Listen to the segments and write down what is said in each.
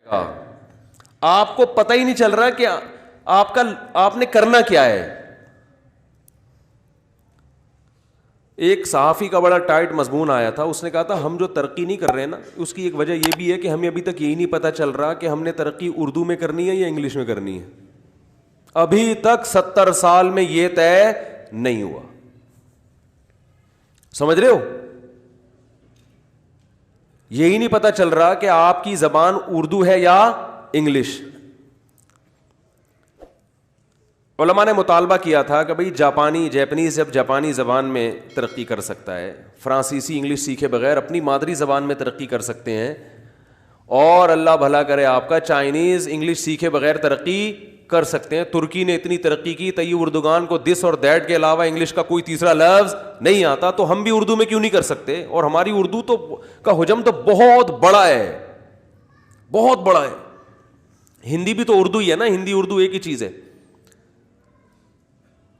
آپ کو پتہ ہی نہیں چل رہا کہ آپ نے کرنا کیا ہے. ایک صحافی کا بڑا ٹائٹ مضمون آیا تھا, اس نے کہا تھا ہم جو ترقی نہیں کر رہے ہیں نا, اس کی ایک وجہ یہ بھی ہے کہ ہمیں ابھی تک یہی نہیں پتہ چل رہا کہ ہم نے ترقی اردو میں کرنی ہے یا انگلش میں کرنی ہے. ابھی تک 70 سال میں یہ طے نہیں ہوا. سمجھ رہے ہو؟ یہی نہیں پتہ چل رہا کہ آپ کی زبان اردو ہے یا انگلش. علماء نے مطالبہ کیا تھا کہ بھئی جیپنیز جب جاپانی زبان میں ترقی کر سکتا ہے, فرانسیسی انگلش سیکھے بغیر اپنی مادری زبان میں ترقی کر سکتے ہیں, اور اللہ بھلا کرے آپ کا چائنیز انگلش سیکھے بغیر ترقی کر سکتے ہیں. ترکی نے اتنی ترقی کی تئی اردوگان کو دس اور دیٹ کے علاوہ انگلش کا کوئی تیسرا لفظ نہیں آتا, تو ہم بھی اردو میں کیوں نہیں کر سکتے؟ اور ہماری اردو تو کا حجم تو بہت بڑا ہے, بہت بڑا ہے. ہندی بھی تو اردو ہی ہے نا, ہندی اردو ایک ہی چیز ہے.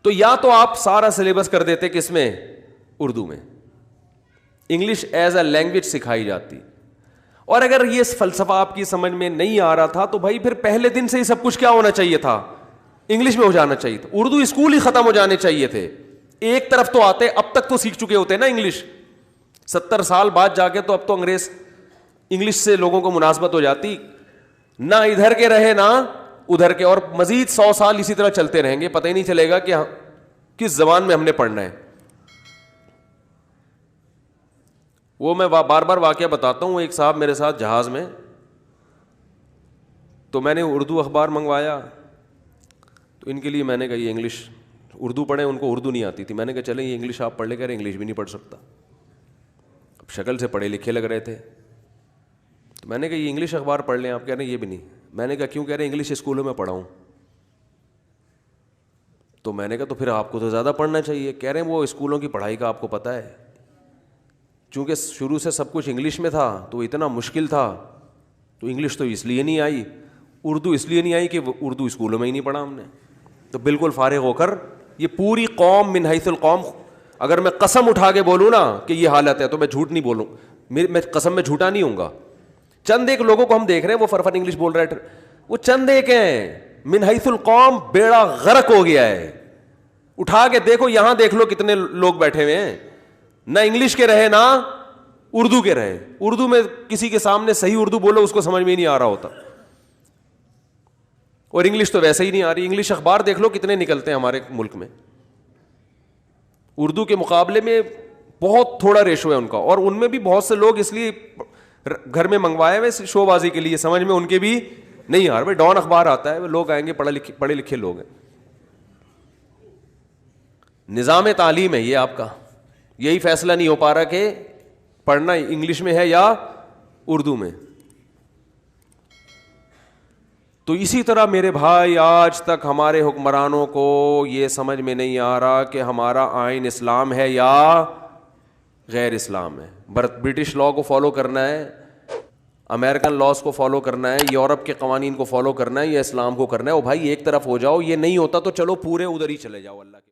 تو یا تو آپ سارا سلیبس کر دیتے کس میں؟ اردو میں. انگلش ایز اے لینگویج سکھائی جاتی. اور اگر یہ فلسفہ آپ کی سمجھ میں نہیں آ رہا تھا تو بھائی پھر پہلے دن سے ہی سب کچھ کیا ہونا چاہیے تھا؟ انگلش میں ہو جانا چاہیے تھا. اردو اسکول ہی ختم ہو جانے چاہیے تھے. ایک طرف تو آتے, اب تک تو سیکھ چکے ہوتے نا انگلش. 70 سال بعد جا کے تو اب تو انگلش سے لوگوں کو مناسبت ہو جاتی. نہ ادھر کے رہے نہ ادھر کے, اور مزید 100 سال اسی طرح چلتے رہیں گے, پتہ ہی نہیں چلے گا کہ کس زبان میں ہم نے پڑھنا ہے. وہ میں بار بار واقعہ بتاتا ہوں. ایک صاحب میرے ساتھ جہاز میں, تو میں نے اردو اخبار منگوایا, تو ان کے لیے میں نے کہا یہ انگلش اردو پڑھیں, ان کو اردو نہیں آتی تھی. میں نے کہا چلیں یہ انگلش آپ پڑھ لے, کہہ رہے انگلش بھی نہیں پڑھ سکتا. اب شکل سے پڑھے لکھے لگ رہے تھے, تو میں نے کہا یہ انگلش اخبار پڑھ لیں آپ. کہہ رہے ہیں یہ بھی نہیں. میں نے کہا کیوں؟ کہہ رہے انگلش اسکولوں میں پڑھا ہوں. تو میں نے کہا تو پھر آپ کو تو زیادہ پڑھنا چاہیے. کہہ رہے ہیں وہ اسکولوں کی پڑھائی کا آپ کو پتہ ہے, چونکہ شروع سے سب کچھ انگلش میں تھا تو اتنا مشکل تھا, تو انگلش تو اس لیے نہیں آئی, اردو اس لیے نہیں آئی کہ اردو اسکولوں میں ہی نہیں پڑھا ہم نے. تو بالکل فارغ ہو کر یہ پوری قوم من حیث القوم, اگر میں قسم اٹھا کے بولوں نا کہ یہ حالت ہے تو میں جھوٹ نہیں بولوں, میں قسم میں جھوٹا نہیں ہوں گا. چند ایک لوگوں کو ہم دیکھ رہے ہیں وہ فرفر انگلش بول رہے ہیں, وہ چند ایک ہیں. من حیث القوم بیڑا غرق ہو گیا ہے. اٹھا کے دیکھو, یہاں دیکھ لو کتنے لوگ بیٹھے ہوئے ہیں, نہ انگلش کے رہے نہ اردو کے رہے. اردو میں کسی کے سامنے صحیح اردو بولو اس کو سمجھ میں ہی نہیں آ رہا ہوتا, اور انگلش تو ویسے ہی نہیں آ رہی. انگلش اخبار دیکھ لو کتنے نکلتے ہیں ہمارے ملک میں, اردو کے مقابلے میں بہت تھوڑا ریشو ہے ان کا. اور ان میں بھی بہت سے لوگ اس لیے گھر میں منگوائے ہوئے شو بازی کے لیے, سمجھ میں ان کے بھی نہیں آ رہا. بھائی ڈان اخبار آتا ہے, لوگ آئیں گے پڑھے لکھے لوگ ہیں. نظام تعلیم ہے یہ آپ کا, یہی فیصلہ نہیں ہو پا رہا کہ پڑھنا انگلش میں ہے یا اردو میں. تو اسی طرح میرے بھائی آج تک ہمارے حکمرانوں کو یہ سمجھ میں نہیں آ رہا کہ ہمارا آئین اسلام ہے یا غیر اسلام ہے. برٹش لا کو فالو کرنا ہے, امریکن لاس کو فالو کرنا ہے, یورپ کے قوانین کو فالو کرنا ہے, یا اسلام کو کرنا ہے. او بھائی ایک طرف ہو جاؤ, یہ نہیں ہوتا تو چلو پورے ادھر ہی چلے جاؤ اللہ کے